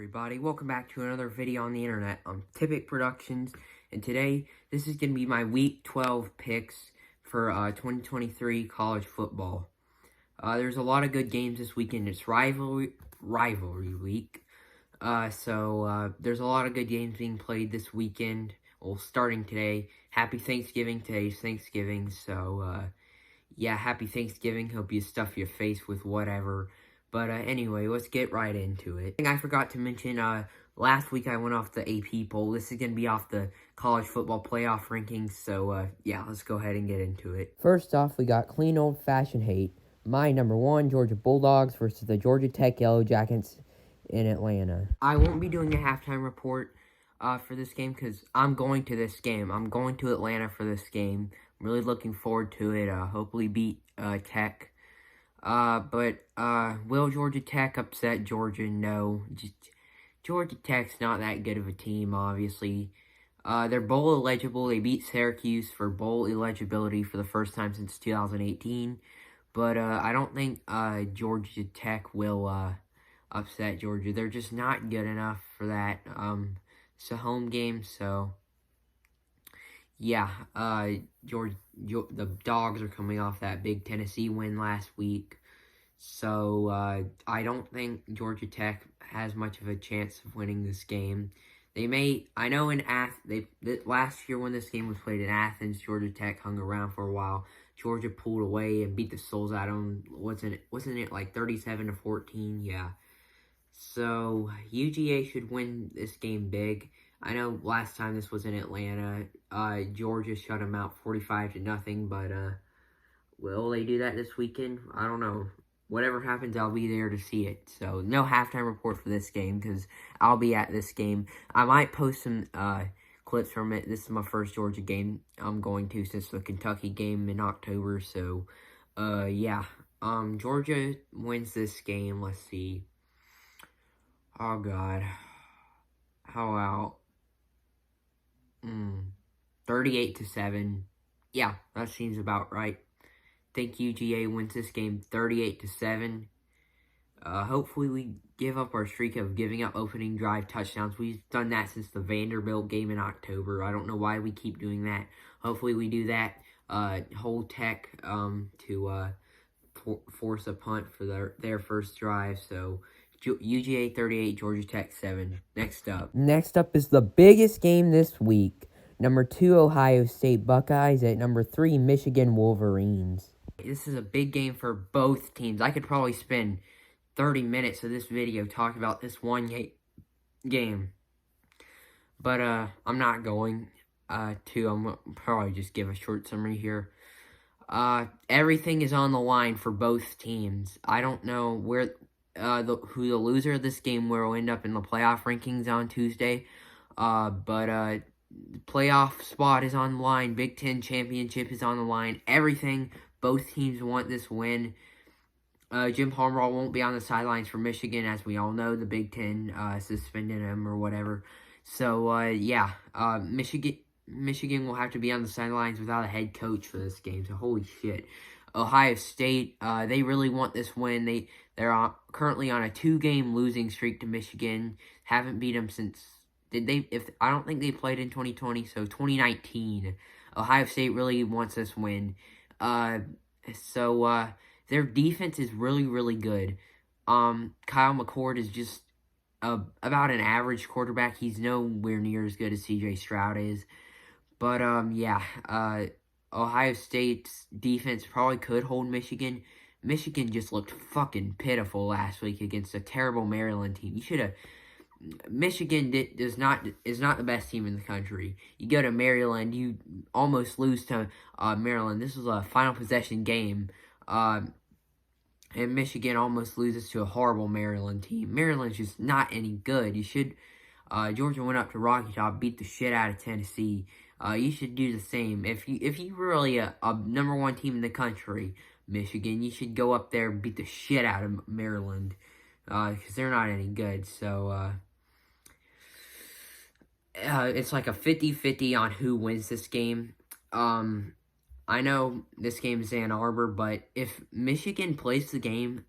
everybody, welcome back to another video on the internet on Tippett Productions, and today this is going to be my Week 12 picks for 2023 college football. There's a lot of good games this weekend. It's rivalry week, so there's a lot of good games being played this weekend, well, starting today. Happy Thanksgiving. Today's Thanksgiving, so yeah, happy Thanksgiving. Hope you stuff your face with whatever. But anyway, let's get right into it. I forgot to mention, last week I went off the AP poll. This is going to be off the college football playoff rankings. So, yeah, let's go ahead and get into it. First off, we got clean old-fashioned hate. My number one, Georgia Bulldogs versus the Georgia Tech Yellow Jackets in Atlanta. I won't be doing a halftime report for this game because I'm going to this game. I'm going to Atlanta for this game. I'm really looking forward to it. Hopefully beat Tech. But will Georgia Tech upset Georgia? No. Georgia Tech's not that good of a team, obviously. They're bowl eligible. They beat Syracuse for bowl eligibility for the first time since 2018. But, I don't think, Georgia Tech will, upset Georgia. They're just not good enough for that. It's a home game, so yeah, the Dogs are coming off that big Tennessee win last week. So, I don't think Georgia Tech has much of a chance of winning this game. They may, I know in last year when this game was played in Athens, Georgia Tech hung around for a while. Georgia pulled away and beat the souls out of them. Wasn't it like 37-14? Yeah. So, UGA should win this game big. I know last time this was in Atlanta, Georgia shut them out 45-0, but, will they do that this weekend? I don't know. Whatever happens, I'll be there to see it. So, no halftime report for this game, because I'll be at this game. I might post some, clips from it. This is my first Georgia game I'm going to since the Kentucky game in October, so, yeah. Georgia wins this game, let's see. Oh, God. How about 38-7. Yeah, that seems about right. I think UGA wins this game 38-7. Hopefully we give up our streak of giving up opening drive touchdowns. We've done that since the Vanderbilt game in October. I don't know why we keep doing that. Hopefully we do that. Hold Tech to force a punt for their first drive. So UGA 38, Georgia Tech 7. Next up is the biggest game this week. Number 2, Ohio State Buckeyes at number 3, Michigan Wolverines. This is a big game for both teams. I could probably spend 30 minutes of this video talking about this one game. But I'm not going to. I'm probably just give a short summary here. Everything is on the line for both teams. I don't know where who the loser of this game will end up in the playoff rankings on Tuesday. But playoff spot is on the line. Big Ten championship is on the line. Everything. Both teams want this win. Jim Harbaugh won't be on the sidelines for Michigan, as we all know. The Big Ten suspended him or whatever. So, yeah. Michigan will have to be on the sidelines without a head coach for this game. So, holy shit. Ohio State, they really want this win. They're currently on a 2-game losing streak to Michigan. Haven't beat them since... I don't think they played in 2020, so 2019. Ohio State really wants this win. So their defense is really, really good. Kyle McCord is just about an average quarterback. He's nowhere near as good as C.J. Stroud is. But, yeah, Ohio State's defense probably could hold Michigan. Michigan just looked fucking pitiful last week against a terrible Maryland team. Michigan is not the best team in the country. You go to Maryland, you almost lose to Maryland. This was a final possession game, and Michigan almost loses to a horrible Maryland team. Maryland's just not any good. Georgia went up to Rocky Top, beat the shit out of Tennessee. You should do the same. If you really a number 1 team in the country, Michigan, you should go up there and beat the shit out of Maryland, because they're not any good. So, it's like a 50-50 on who wins this game. I know this game is Ann Arbor, but if Michigan plays the game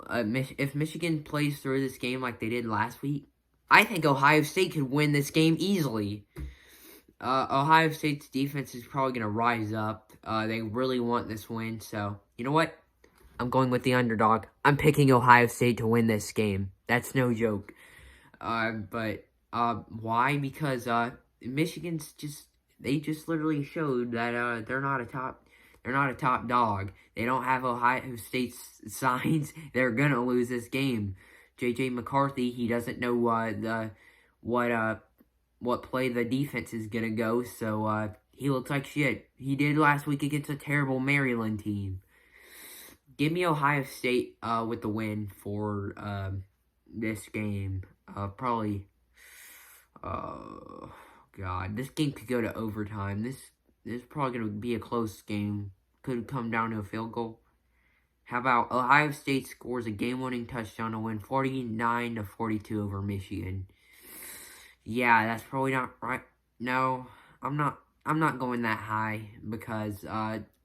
if Michigan plays through this game like they did last week, I think Ohio State could win this game easily. Ohio State's defense is probably going to rise up. They really want this win, so you know what? I'm going with the underdog. I'm picking Ohio State to win this game. That's no joke. But why? Because Michigan's they just literally showed that they're not a top dog. They don't have Ohio State's signs. They're gonna lose this game. JJ McCarthy, he doesn't know what play the defense is gonna go, so he looks like shit. He did last week against a terrible Maryland team. Give me Ohio State with the win for this game. Probably. God, this game could go to overtime. This is probably gonna be a close game. Could come down to a field goal. How about Ohio State scores a game-winning touchdown to win 49-42 over Michigan? Yeah, that's probably not right. No, I'm not going that high because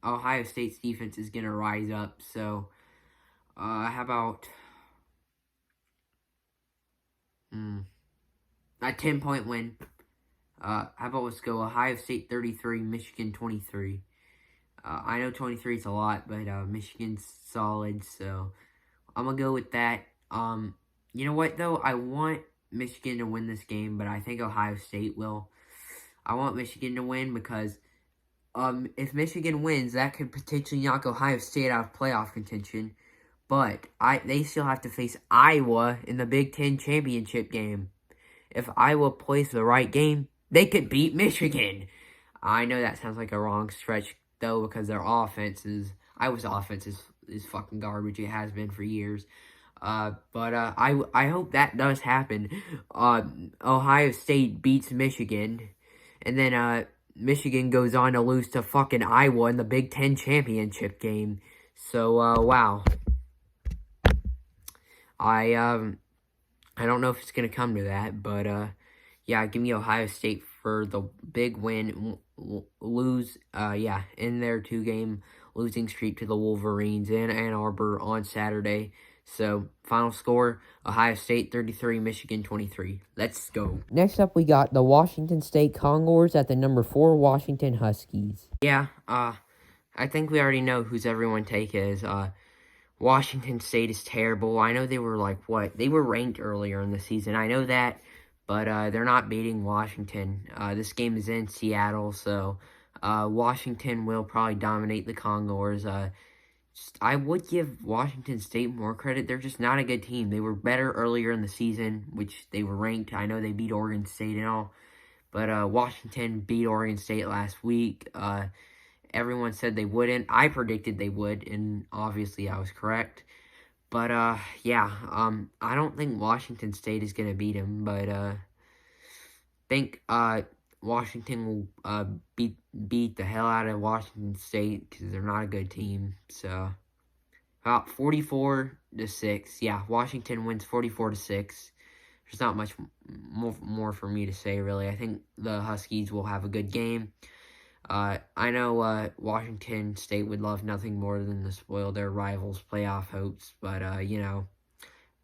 Ohio State's defense is gonna rise up. So, how about a 10-point win? How about let's go Ohio State 33, Michigan 23. I know 23 is a lot, but Michigan's solid, so I'm gonna go with that. You know what though? I want Michigan to win this game, but I think Ohio State will. I want Michigan to win because if Michigan wins, that could potentially knock Ohio State out of playoff contention. But they still have to face Iowa in the Big Ten championship game. If Iowa plays the right game, they could beat Michigan. I know that sounds like a wrong stretch, though, because Iowa's offense is fucking garbage. It has been for years. But I hope that does happen. Ohio State beats Michigan, and then Michigan goes on to lose to fucking Iowa in the Big Ten championship game. So wow. I don't know if it's gonna come to that, but yeah, give me Ohio State for the big win. In their 2-game losing streak to the Wolverines in Ann Arbor on Saturday. So, final score, Ohio State 33, Michigan 23. Let's go. Next up, we got the Washington State Commodores at the number 4 Washington Huskies. Yeah, I think we already know whose everyone take is. Washington State is terrible. I know they were they were ranked earlier in the season. I know that, but they're not beating Washington. This game is in Seattle, so Washington will probably dominate the Commodores. I would give Washington State more credit. They're just not a good team. They were better earlier in the season, which they were ranked. I know they beat Oregon State and all, but Washington beat Oregon State last week. Everyone said they wouldn't. I predicted they would, and obviously I was correct. But, yeah, I don't think Washington State is going to beat them, but, think, Washington will, beat the hell out of Washington State, because they're not a good team, so, about 44-6, yeah, Washington wins 44-6, there's not much more for me to say, really. I think the Huskies will have a good game. I know Washington State would love nothing more than to spoil their rivals' playoff hopes, but, you know,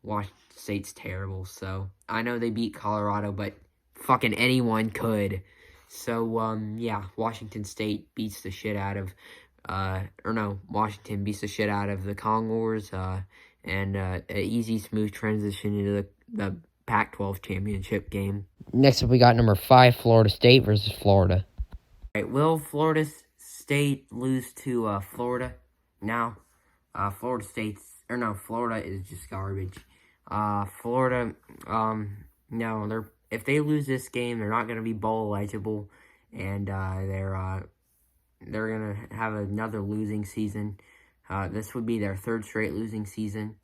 Washington State's terrible, so I know they beat Colorado, but fucking anyone could. So, yeah, Washington State beats the shit out of, Washington beats the shit out of the Commodores, and an easy, smooth transition into the Pac-12 championship game. Next up, we got number 5, Florida State versus Florida. Will Florida State lose to Florida? No. Florida is just garbage. Florida, no, if they lose this game, they're not going to be bowl eligible, and they're going to have another losing season. This would be their 3rd straight losing season.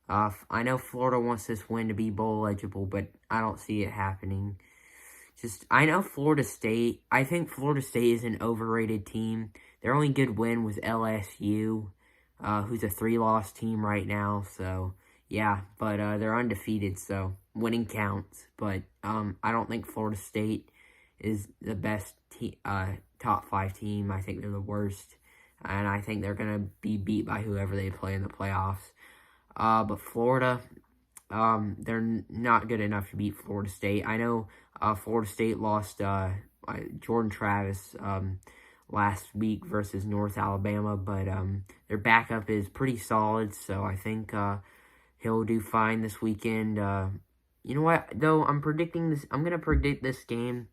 I know Florida wants this win to be bowl eligible, but I don't see it happening. I know Florida State. I think Florida State is an overrated team. Their only good win was LSU, who's a 3-loss team right now. So, yeah, but they're undefeated, so winning counts. But I don't think Florida State is the best top 5 team. I think they're the worst, and I think they're going to be beat by whoever they play in the playoffs. But Florida, they're not good enough to beat Florida State. I know Florida State lost Jordan Travis last week versus North Alabama, but their backup is pretty solid, so I think he'll do fine this weekend. You know what, though? I'm going to predict this game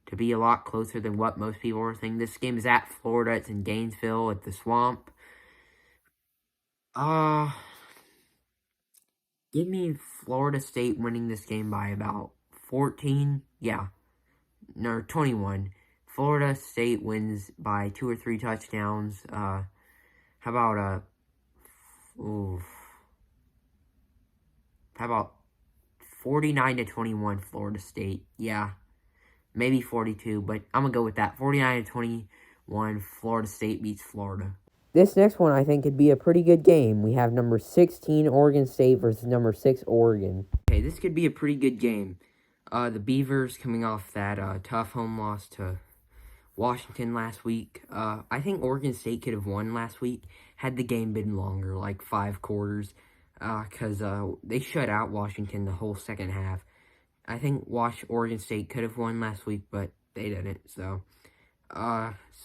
to be a lot closer than what most people are thinking. This game is at Florida. It's in Gainesville at the Swamp. Give me Florida State winning this game by about 14. Yeah. No, 21. Florida State wins by 2 or 3 touchdowns. How about ooh, how about 49-21 Florida State? Yeah. Maybe 42, but I'm going to go with that. 49-21 Florida State beats Florida. This next one, I think, could be a pretty good game. We have number 16, Oregon State versus number 6, Oregon. Okay, this could be a pretty good game. The Beavers coming off that tough home loss to Washington last week. I think Oregon State could have won last week had the game been longer, like 5 quarters, because they shut out Washington the whole second half. I think Oregon State could have won last week, but they didn't, so...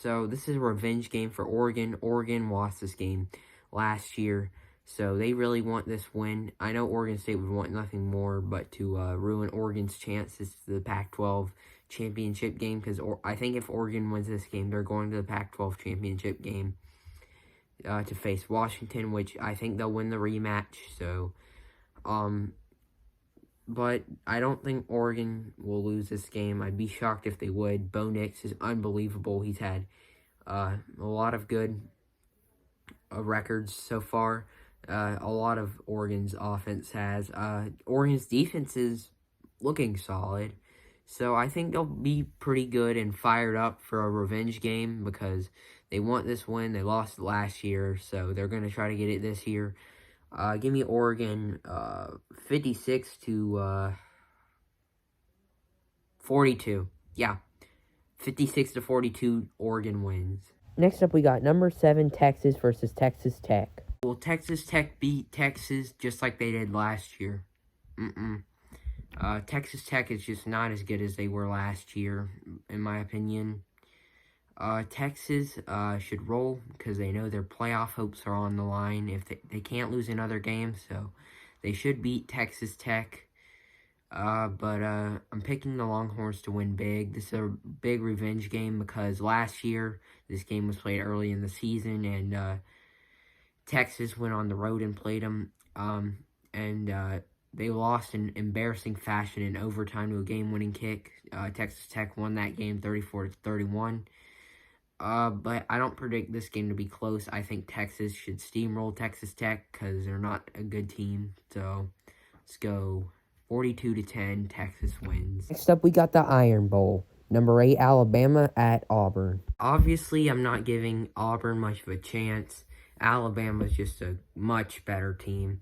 So this is a revenge game for Oregon. Oregon lost this game last year, so they really want this win. I know Oregon State would want nothing more but to ruin Oregon's chances to the Pac-12 championship game, because I think if Oregon wins this game, they're going to the Pac-12 championship game to face Washington, which I think they'll win the rematch. So, but I don't think Oregon will lose this game. I'd be shocked if they would. Bo Nix is unbelievable. He's had a lot of good records so far. A lot of Oregon's offense has. Oregon's defense is looking solid. So I think they'll be pretty good and fired up for a revenge game because they want this win. They lost last year, so they're going to try to get it this year. Give me Oregon 56-42. Yeah, 56-42, Oregon wins. Next up, we got number 7, Texas versus Texas Tech. Will Texas Tech beat Texas just like they did last year? Texas Tech is just not as good as they were last year, in my opinion. Texas should roll because they know their playoff hopes are on the line. If they can't lose another game, so they should beat Texas Tech. But I'm picking the Longhorns to win big. This is a big revenge game because last year this game was played early in the season, and Texas went on the road and played them. They lost in embarrassing fashion in overtime to a game-winning kick. Texas Tech won that game 34-31. But I don't predict this game to be close. I think Texas should steamroll Texas Tech because they're not a good team. So, let's go 42-10, Texas wins. Next up, we got the Iron Bowl. Number 8, Alabama at Auburn. Obviously, I'm not giving Auburn much of a chance. Alabama's just a much better team.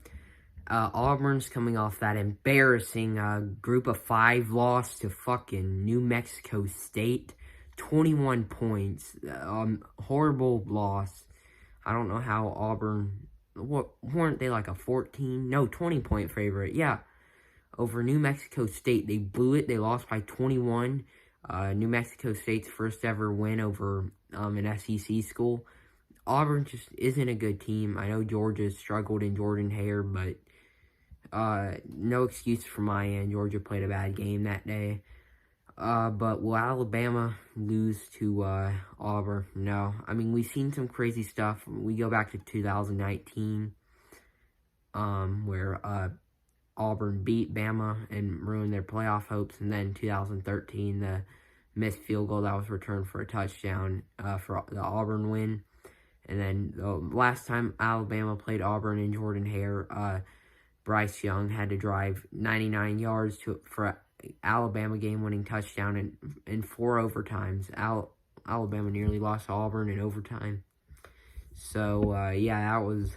Auburn's coming off that embarrassing Group of 5 loss to fucking New Mexico State. 21 points. Horrible loss. I don't know how Auburn... weren't they like a 14? No, 20-point favorite. Yeah. Over New Mexico State. They blew it. They lost by 21. New Mexico State's first ever win over an SEC school. Auburn just isn't a good team. I know Georgia struggled in Jordan Hare, but no excuse from my end. Georgia played a bad game that day. But will Alabama lose to Auburn? No. I mean, we've seen some crazy stuff. We go back to 2019, where Auburn beat Bama and ruined their playoff hopes. And then 2013, the missed field goal that was returned for a touchdown for the Auburn win. And then the last time Alabama played Auburn in Jordan Hare, Bryce Young had to drive 99 yards for Alabama game-winning touchdown in 4 overtimes. Alabama nearly lost to Auburn in overtime. So, yeah, that was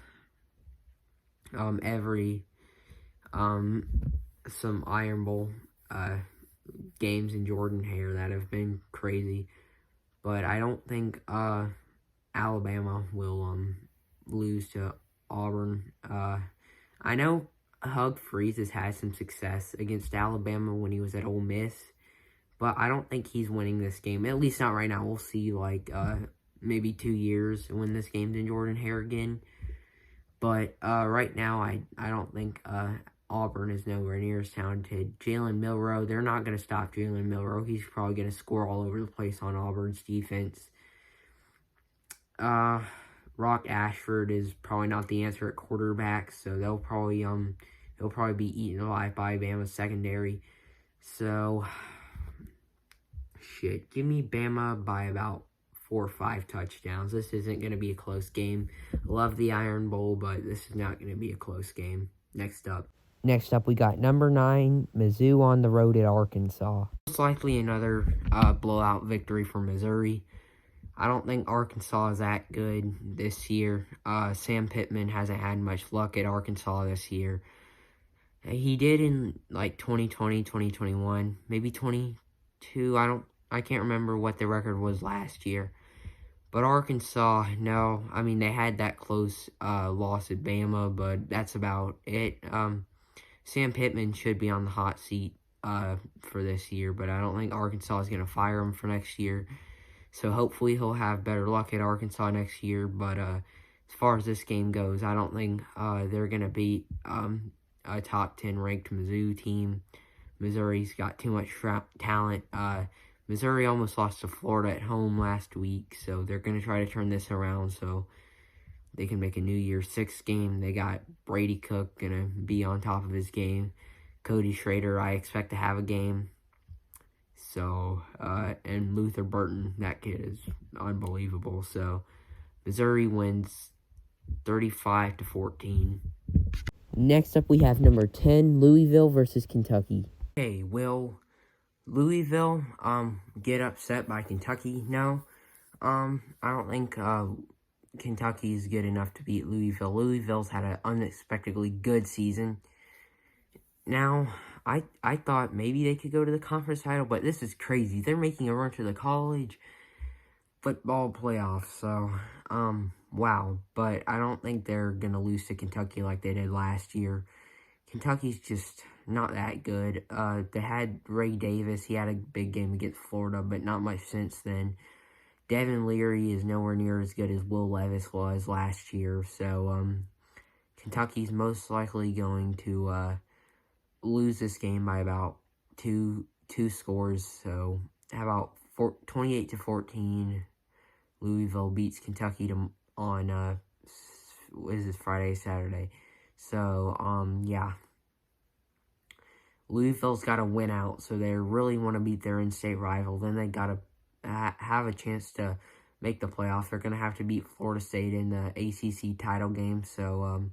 some Iron Bowl games in Jordan Hare that have been crazy. But I don't think Alabama will lose to Auburn. I know Hug Freeze has had some success against Alabama when he was at Ole Miss, but I don't think he's winning this game. At least not right now. We'll see, like, maybe 2 years when this game's in Jordan-Hare again. But right now, I don't think Auburn is nowhere near as talented. Jalen Milroe, they're not going to stop Jalen Milroe. He's probably going to score all over the place on Auburn's defense. Rock Ashford is probably not the answer at quarterback, so they'll probably be eaten alive by Bama's secondary. So, shit, give me Bama by about 4 or 5 touchdowns. This isn't going to be a close game. Love the Iron Bowl, but this is not going to be a close game. Next up, we got number 9, Mizzou on the road at Arkansas. Most likely another blowout victory for Missouri. I don't think Arkansas is that good this year. Sam Pittman hasn't had much luck at Arkansas this year. He did in, like, 2020, 2021, maybe 22. I can't remember what the record was last year. But Arkansas, no. I mean, they had that close loss at Bama, but that's about it. Sam Pittman should be on the hot seat for this year, but I don't think Arkansas is going to fire him for next year. So hopefully he'll have better luck at Arkansas next year. But as far as this game goes, I don't think they're going to beat a top 10 ranked Mizzou team. Missouri's got too much talent. Missouri almost lost to Florida at home last week, so they're going to try to turn this around so they can make a New Year's 6 game. They got Brady Cook going to be on top of his game. Cody Schrader, I expect to have a game. So, and Luther Burton, that kid is unbelievable. So, Missouri wins 35-14. Next up, we have number 10, Louisville versus Kentucky. Hey, will Louisville get upset by Kentucky? No. I don't think Kentucky is good enough to beat Louisville. Louisville's had an unexpectedly good season. Now, I thought maybe they could go to the conference title, but this is crazy. They're making a run to the college football playoffs, so, wow. But I don't think they're going to lose to Kentucky like they did last year. Kentucky's just not that good. They had Ray Davis. He had a big game against Florida, but not much since then. Devin Leary is nowhere near as good as Will Levis was last year, so, Kentucky's most likely going to, lose this game by about two scores. So how about 28-14? Louisville beats Kentucky on what is this, Friday, Saturday? So yeah, Louisville's got to win out, so they really want to beat their in-state rival. Then they got to have a chance to make the playoffs. They're going to have to beat Florida State in the ACC title game. So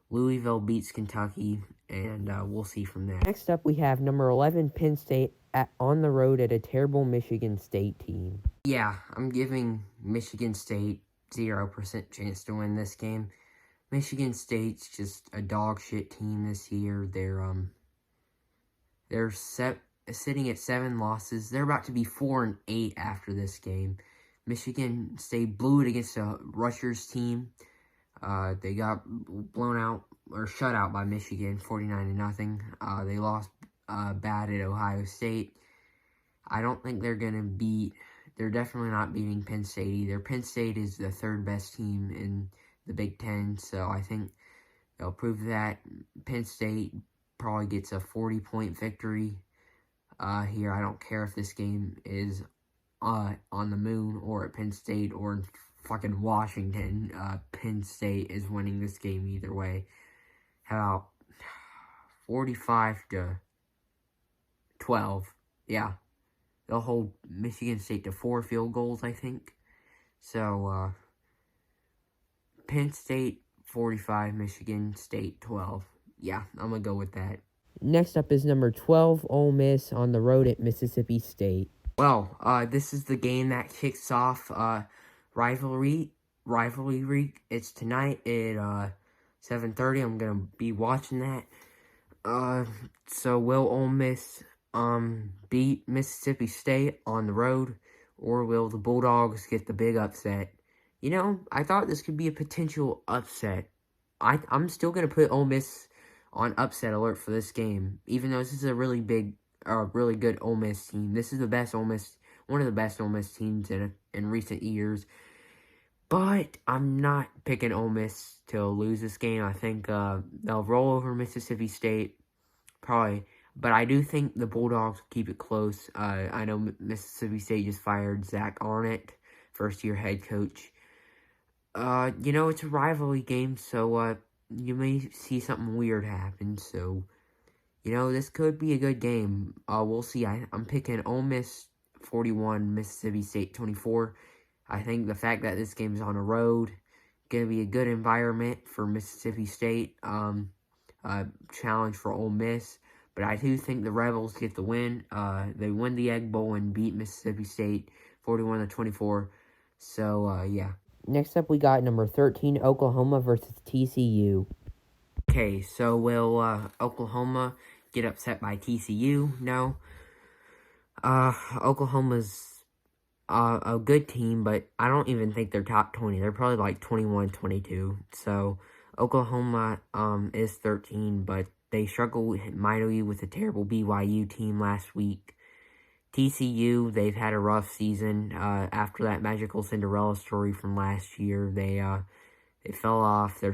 Louisville beats Kentucky, and we'll see from there. Next up, we have number 11, Penn State, on the road at a terrible Michigan State team. Yeah, I'm giving Michigan State 0% chance to win this game. Michigan State's just a dog shit team this year. They're sitting at 7 losses. They're about to be 4-8 after this game. Michigan State blew it against a Rutgers team. They got blown out or shut out by Michigan, 49-0. They lost bad at Ohio State. I don't think they're definitely not beating Penn State either. Penn State is the 3rd best team in the Big Ten, so I think they'll prove that. Penn State probably gets a 40-point victory here. I don't care if this game is on the moon or at Penn State or in fucking Washington. Penn State is winning this game either way. How about 45-12? Yeah. They'll hold Michigan State to 4 field goals, I think. So, Penn State 45, Michigan State 12. Yeah, I'm going to go with that. Next up is number 12, Ole Miss on the road at Mississippi State. Well, this is the game that kicks off rivalry week. It's tonight at 7:30. I'm going to be watching that. So will Ole Miss beat Mississippi State on the road, or will the Bulldogs get the big upset? You know, I thought this could be a potential upset I'm still going to put Ole Miss on upset alert for this game, even though this is a really good Ole Miss team. This is the best Ole Miss, one of the best Ole Miss teams in recent years. But I'm not picking Ole Miss to lose this game. I think they'll roll over Mississippi State, probably. But I do think the Bulldogs will keep it close. I know Mississippi State just fired Zach Arnett, first-year head coach. It's a rivalry game, so you may see something weird happen. So, this could be a good game. We'll see. I'm picking Ole Miss 41, Mississippi State 24. I think the fact that this game is on the road, going to be a good environment for Mississippi State. Challenge for Ole Miss. But I do think the Rebels get the win. They win the Egg Bowl and beat Mississippi State 41-24. So, yeah. Next up, we got number 13, Oklahoma versus TCU. Okay, so will Oklahoma get upset by TCU? No. Oklahoma's a good team, but I don't even think they're top 20. They're probably like 21-22. So, Oklahoma is 13, but they struggled mightily with a terrible BYU team last week. TCU, they've had a rough season. After that magical Cinderella story from last year, they fell off. They're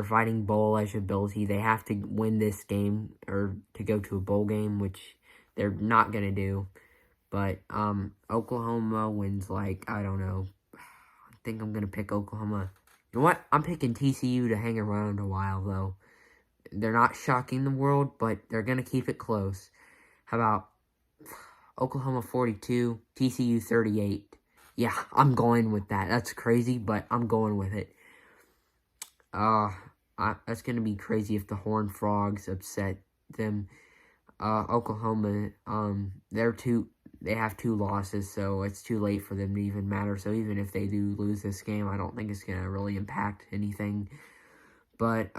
fighting bowl eligibility. They have to win this game or to go to a bowl game, which they're not gonna do. But Oklahoma wins I don't know. I think I'm gonna pick Oklahoma. You know what? I'm picking TCU to hang around a while though. They're not shocking the world, but they're gonna keep it close. How about Oklahoma 42, TCU 38. Yeah, I'm going with that. That's crazy, but I'm going with it. That's going to be crazy if the Horned Frogs upset them. Oklahoma, they have 2 losses, so it's too late for them to even matter. So even if they do lose this game, I don't think it's going to really impact anything. But,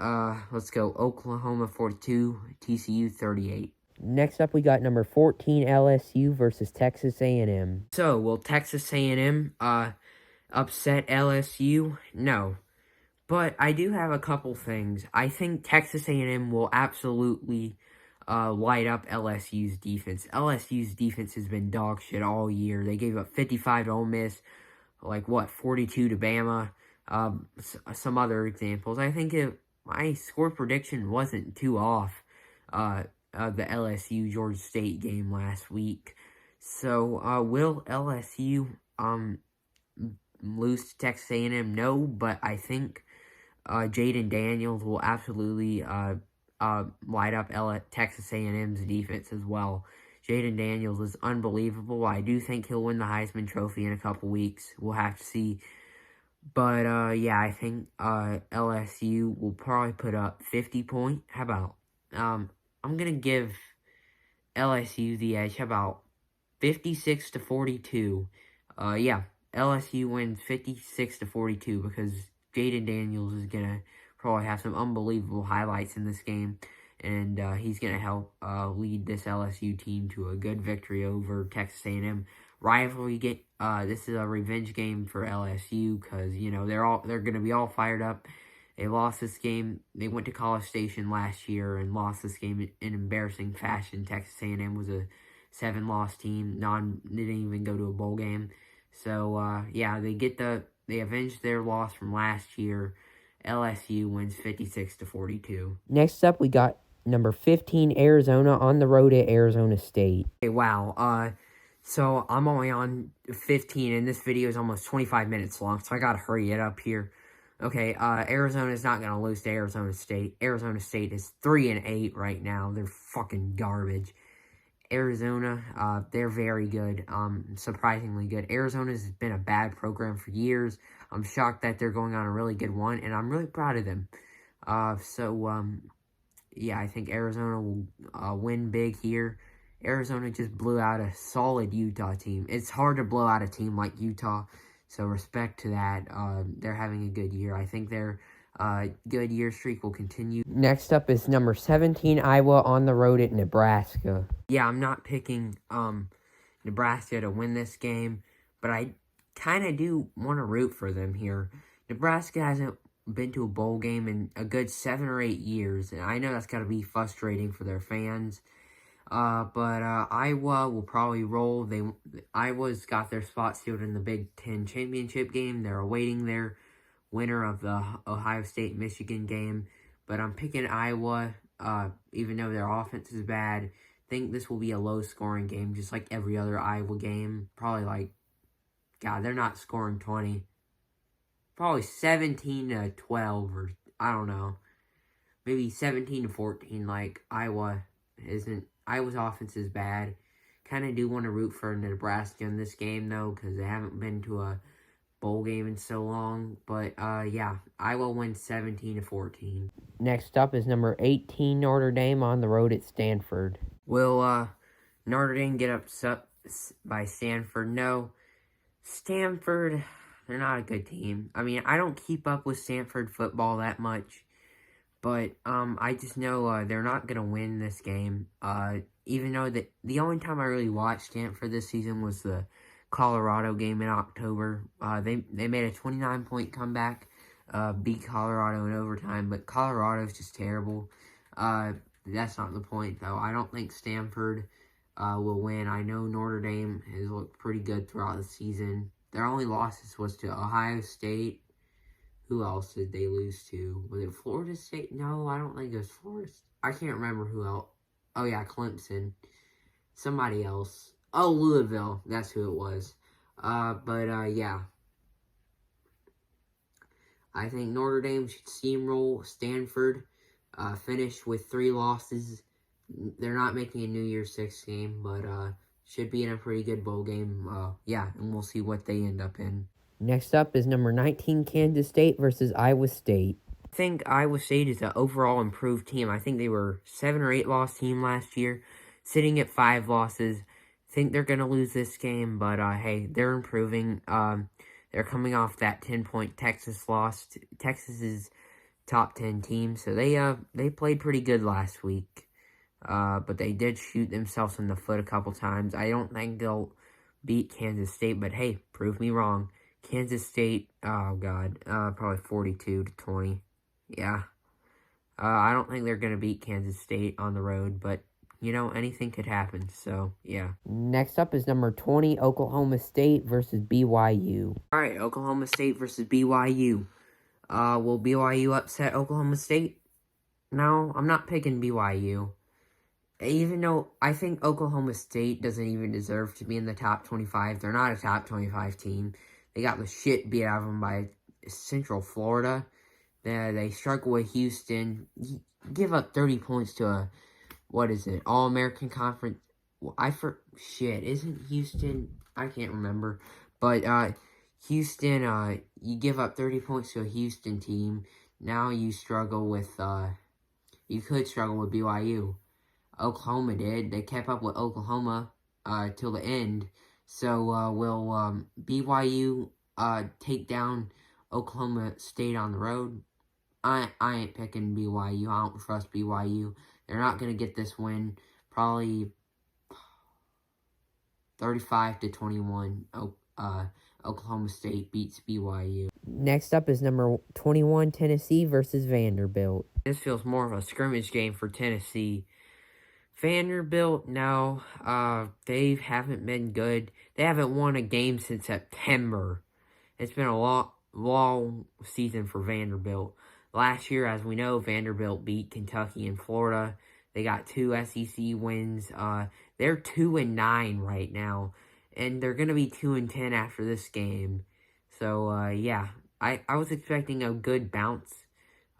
let's go. Oklahoma 42, TCU 38. Next up, we got number 14, LSU versus Texas A&M. So, will Texas A&M upset LSU? No. But I do have a couple things. I think Texas A&M will absolutely light up LSU's defense. LSU's defense has been dog shit all year. They gave up 55 to Ole Miss, 42 to Bama. Some other examples. I think my score prediction wasn't too off. The LSU Georgia State game last week. So, will LSU lose to Texas A&M? No, but I think Jaden Daniels will absolutely light up Texas A&M's defense as well. Jaden Daniels is unbelievable. I do think he'll win the Heisman Trophy in a couple weeks. We'll have to see. But, yeah, I think LSU will probably put up 50 points. How about, I'm going to give LSU the edge. How about 56-42? Yeah, LSU wins 56-42 because Jaden Daniels is going to probably have some unbelievable highlights in this game. And he's going to help lead this LSU team to a good victory over Texas A&M. Rivalry game. This is a revenge game for LSU because, they're going to be all fired up. They lost this game. They went to College Station last year and lost this game in embarrassing fashion. Texas A&M was a 7-loss team. They didn't even go to a bowl game. So, yeah, they avenged their loss from last year. LSU wins 56-42. Next up, we got number 15, Arizona, on the road at Arizona State. Okay, wow. So I'm only on 15, and this video is almost 25 minutes long, so I gotta hurry it up here. Okay, Arizona is not gonna lose to Arizona State. Arizona State is 3-8 right now. They're fucking garbage. Arizona, they're very good. Surprisingly good. Arizona's been a bad program for years. I'm shocked that they're going on a really good one, and I'm really proud of them. Yeah, I think Arizona will win big here. Arizona just blew out a solid Utah team. It's hard to blow out a team like Utah, so respect to that. They're having a good year. I think their good year streak will continue. Next up is number 17, Iowa, on the road at Nebraska. Yeah, I'm not picking Nebraska to win this game, but I kind of do want to root for them here. Nebraska hasn't been to a bowl game in a good 7 or 8 years, and I know that's got to be frustrating for their fans. But Iowa will probably roll. Iowa's got their spot sealed in the Big Ten championship game. They're awaiting their winner of the Ohio State-Michigan game. But I'm picking Iowa, even though their offense is bad. I think this will be a low-scoring game, just like every other Iowa game. Probably like, God, they're not scoring 20. Probably 17 to 12, or I don't know. Maybe 17 to 14, like Iowa's offense is bad. Kind of do want to root for Nebraska in this game, though, because they haven't been to a bowl game in so long. But, yeah, Iowa wins 17 to 14. Next up is number 18, Notre Dame, on the road at Stanford. Will, Notre Dame get upset by Stanford? No. Stanford, they're not a good team. I mean, I don't keep up with Stanford football that much. But, I just know, they're not going to win this game. Even though the only time I really watched Stanford this season was the Colorado game in October. They made a 29-point comeback, beat Colorado in overtime, but Colorado's just terrible. That's not the point, though. I don't think Stanford, will win. I know Notre Dame has looked pretty good throughout the season. Their only losses was to Ohio State. Who else did they lose to? Was it Florida State? No, I don't think it was Florida State. I can't remember who else. Oh, yeah, Clemson. Somebody else. Oh, Louisville. That's who it was. Yeah. I think Notre Dame should steamroll Stanford. Finish with 3 losses. They're not making a New Year's Six game, but should be in a pretty good bowl game. Yeah, and we'll see what they end up in. Next up is number 19, Kansas State versus Iowa State. I think Iowa State is an overall improved team. I think they were 7 or 8 loss team last year, sitting at 5 losses. Think they're going to lose this game, but hey, they're improving. They're coming off that 10-point Texas loss. Texas is top 10 team, so they played pretty good last week. But they did shoot themselves in the foot a couple times. I don't think they'll beat Kansas State, but hey, prove me wrong. Kansas State, oh god, probably 42 to 20. Yeah. I don't think they're going to beat Kansas State on the road, but, you know, anything could happen, so, yeah. Next up is number 20, Oklahoma State versus BYU. Alright, Oklahoma State versus BYU. Will BYU upset Oklahoma State? No, I'm not picking BYU. Even though I think Oklahoma State doesn't even deserve to be in the top 25. They're not a top 25 team. They got the shit beat out of them by Central Florida. They struggle with Houston. Give up 30 points to a, what is it, All-American Conference. Isn't Houston, I can't remember. But, Houston, you give up 30 points to a Houston team. Now you struggle with, you could struggle with BYU. Oklahoma did. They kept up with Oklahoma, till the end. So, will BYU take down Oklahoma State on the road? I ain't picking BYU. I don't trust BYU. They're not going to get this win. Probably 35 to 21. Oklahoma State beats BYU. Next up is number 21, Tennessee versus Vanderbilt. This feels more of a scrimmage game for Tennessee. Vanderbilt, no, they haven't been good. They haven't won a game since September. It's been a long season for Vanderbilt. Last year, as we know, Vanderbilt beat Kentucky and Florida. They got 2 SEC wins. They're 2-9 right now, and they're going to be 2-10 after this game. So, yeah, I was expecting a good bounce,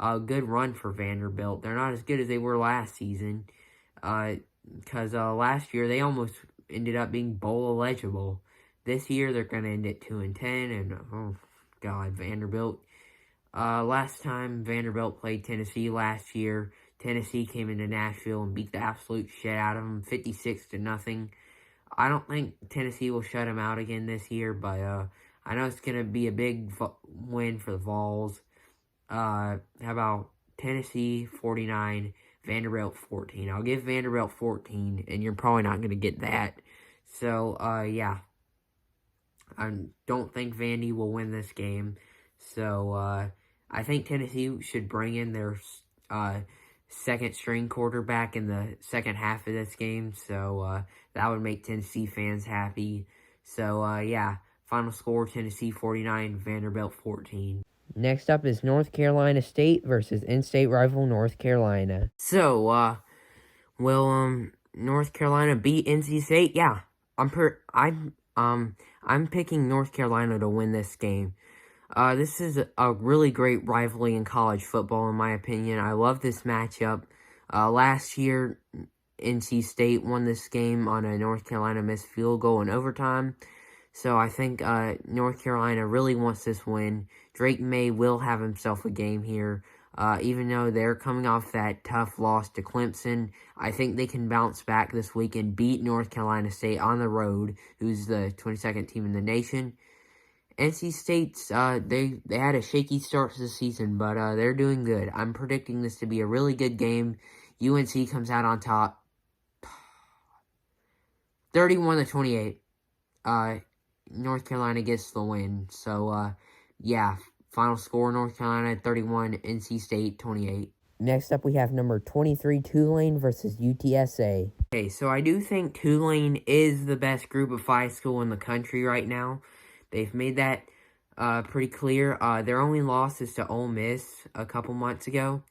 a good run for Vanderbilt. They're not as good as they were last season. Because last year they almost ended up being bowl eligible. This year they're going to end at 2-10, and oh god, Vanderbilt. Last time Vanderbilt played Tennessee last year, Tennessee came into Nashville and beat the absolute shit out of them, 56 to nothing. I don't think Tennessee will shut them out again this year, but I know it's going to be a big win for the Vols. How about Tennessee 49? Vanderbilt 14. I'll give Vanderbilt 14, and you're probably not going to get that. So, yeah. I don't think Vandy will win this game. So, I think Tennessee should bring in their second string quarterback in the second half of this game, so that would make Tennessee fans happy. So yeah, final score Tennessee 49, Vanderbilt 14. Next up is North Carolina State versus in-state rival North Carolina. So will North Carolina beat NC State? Yeah, I'm picking North Carolina to win this game. This is a really great rivalry in college football, in my opinion. I love this matchup. Last year, NC State won this game on a North Carolina missed field goal in overtime. So I think North Carolina really wants this win. Drake May will have himself a game here. Even though they're coming off that tough loss to Clemson, I think they can bounce back this week and beat North Carolina State on the road, who's the 22nd team in the nation. NC State's, they had a shaky start to the season, but they're doing good. I'm predicting this to be a really good game. UNC comes out on top. 31-28. North Carolina gets the win. So, yeah, final score, North Carolina 31, NC State 28. Next up, we have number 23, Tulane versus UTSA. Okay, so I do think Tulane is the best group of 5 school in the country right now. They've made that pretty clear. Their only loss is to Ole Miss a couple months ago.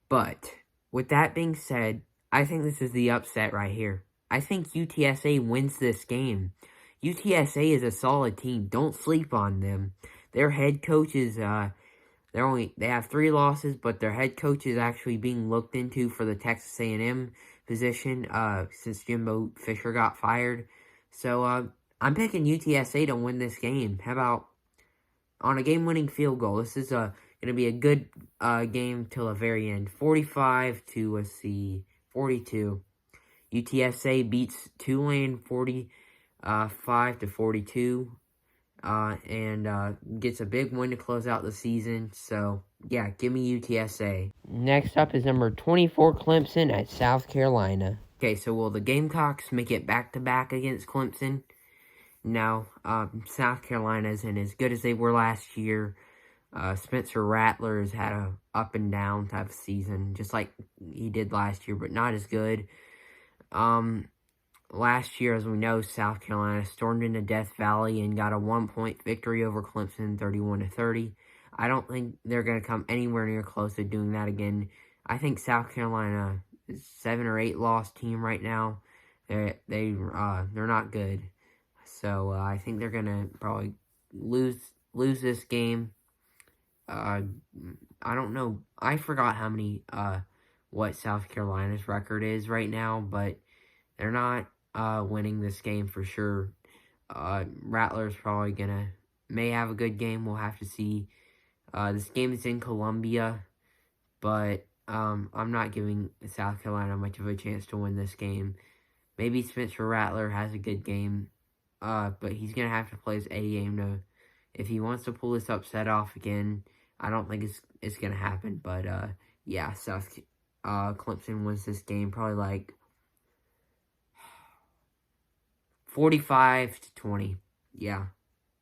But, with that being said, I think this is the upset right here. I think UTSA wins this game. UTSA is a solid team. Don't sleep on them. Their head coach is, they have 3 losses, but their head coach is actually being looked into for the Texas A&M position, since Jimbo Fisher got fired. So, I'm picking UTSA to win this game. How about on a game-winning field goal? This is going to be a good game till the very end. 45 to, 42. UTSA beats Tulane 45-42. And gets a big win to close out the season. So, yeah, give me UTSA. Next up is number 24, Clemson at South Carolina. Okay, so will the Gamecocks make it back-to-back against Clemson? No, South Carolina isn't as good as they were last year. Spencer Rattler has had a up and down type of season, just like he did last year, but not as good. Last year, as we know, South Carolina stormed into Death Valley and got a 1-point victory over Clemson, 31-30. I don't think they're going to come anywhere near close to doing that again. I think South Carolina is 7 or 8 loss team right now. They're not good. So I think they're gonna probably lose this game. I don't know. I forgot how many what South Carolina's record is right now, but they're not winning this game for sure. Rattler's probably may have a good game. We'll have to see. This game is in Columbia, but I'm not giving South Carolina much of a chance to win this game. Maybe Spencer Rattler has a good game. But he's going to have to play his A game if he wants to pull this upset off again. I don't think it's going to happen, but, yeah, Clemson wins this game probably like 45-20. Yeah,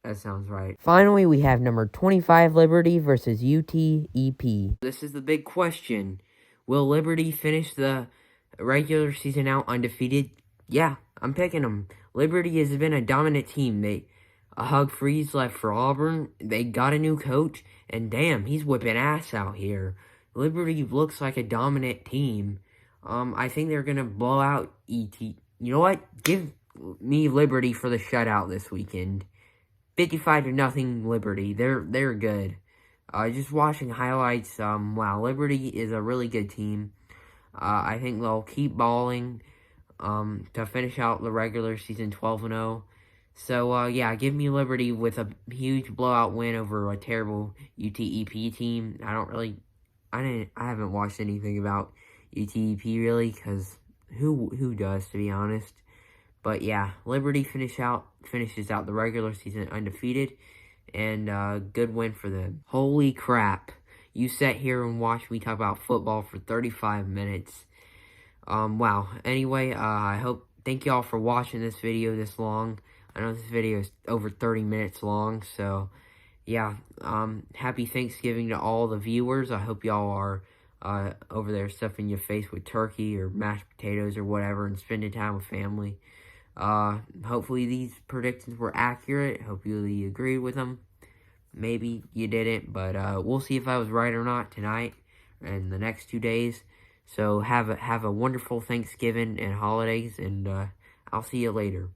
that sounds right. Finally, we have number 25, Liberty versus UTEP. This is the big question. Will Liberty finish the regular season out undefeated? Yeah, I'm picking them. Liberty has been a dominant team. Hug Freeze left for Auburn. They got a new coach, and damn, he's whipping ass out here. Liberty looks like a dominant team. I think they're gonna blow out ET. You know what? Give me Liberty for the shutout this weekend. 55-0 Liberty. They're good. Just watching highlights. Wow, Liberty is a really good team. I think they'll keep balling. To finish out the regular season 12-0. So, yeah, give me Liberty with a huge blowout win over a terrible UTEP team. I haven't watched anything about UTEP really, because who does, to be honest. But, yeah, Liberty finishes out the regular season undefeated, and good win for them. Holy crap. You sat here and watched me talk about football for 35 minutes. Wow. Anyway, thank y'all for watching this video this long. I know this video is over 30 minutes long, so, yeah, happy Thanksgiving to all the viewers. I hope y'all are over there stuffing your face with turkey or mashed potatoes or whatever and spending time with family. Hopefully these predictions were accurate. Hopefully you agreed with them. Maybe you didn't, but we'll see if I was right or not tonight and the next 2 days. So have a wonderful Thanksgiving and holidays, and I'll see you later.